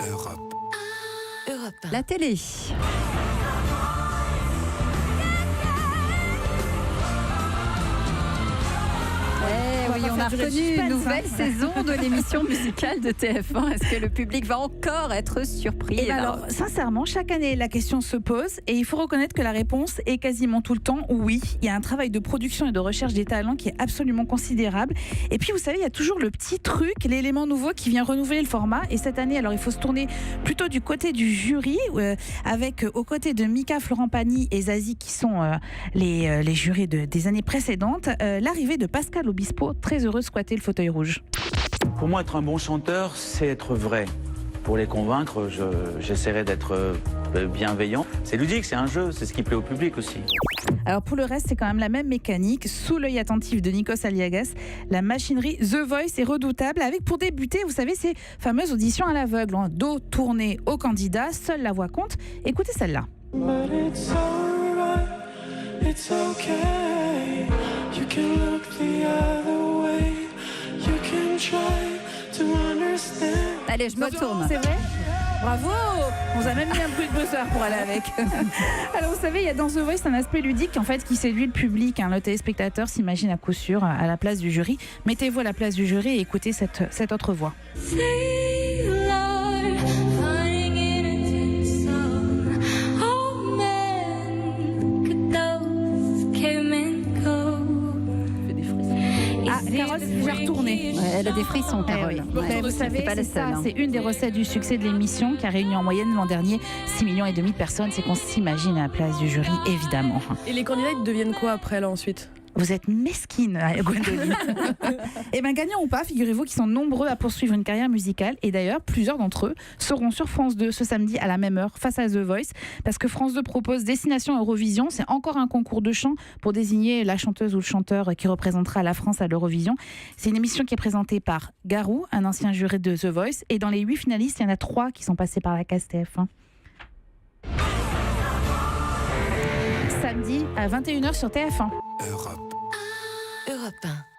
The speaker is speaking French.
Europe. Europe 1. La télé. Oui, on a reconnu une nouvelle saison de l'émission musicale de TF1. Est-ce que le public va encore être surpris? Et alors, sincèrement, chaque année, la question se pose et il faut reconnaître que la réponse est quasiment tout le temps oui. Il y a un travail de production et de recherche des talents qui est absolument considérable. Et puis, vous savez, il y a toujours le petit truc, l'élément nouveau qui vient renouveler le format. Et cette année, alors, il faut se tourner plutôt du côté du jury, avec aux côtés de Mika, Florent Pagny et Zazie, qui sont les jurys des années précédentes, l'arrivée de Pascal Obispo, très heureux de squatter le fauteuil rouge. Pour moi, être un bon chanteur, c'est être vrai. Pour les convaincre, j'essaierai d'être bienveillant. C'est ludique, c'est un jeu, c'est ce qui plaît au public aussi. Alors pour le reste, c'est quand même la même mécanique. Sous l'œil attentif de Nikos Aliagas, la machinerie The Voice est redoutable. Avec pour débuter, vous savez, ces fameuses auditions à l'aveugle. Dos tourné au candidat, seule la voix compte. Écoutez celle-là. But it's alright, it's okay. You can look the other way. You can try to understand. Allez, je me tourne. C'est vrai ? Bravo! On vous a même mis un bruit de buzzer pour aller avec. Alors vous savez, il y a dans The Voice un aspect ludique en fait qui séduit le public. Le téléspectateur s'imagine à coup sûr à la place du jury. Mettez-vous à la place du jury et écoutez cette autre voix. Carole s'est déjà retournée. Ouais, elle a des frissons, Carole. Oui. Vous savez, c'est une des recettes du succès de l'émission qui a réuni en moyenne l'an dernier 6,5 millions de personnes. C'est qu'on s'imagine à la place du jury, évidemment. Et les candidats, ils deviennent quoi après, là, ensuite ? Vous êtes mesquine, Gwendoline. Et bien, gagnants ou pas, figurez-vous qu'ils sont nombreux à poursuivre une carrière musicale. Et d'ailleurs, plusieurs d'entre eux seront sur France 2 ce samedi à la même heure face à The Voice. Parce que France 2 propose Destination Eurovision. C'est encore un concours de chant pour désigner la chanteuse ou le chanteur qui représentera la France à l'Eurovision. C'est une émission qui est présentée par Garou, un ancien juré de The Voice. Et dans les 8 finalistes, il y en a 3 qui sont passés par la case TF1. Samedi à 21h sur TF1. Europe. Europe 1.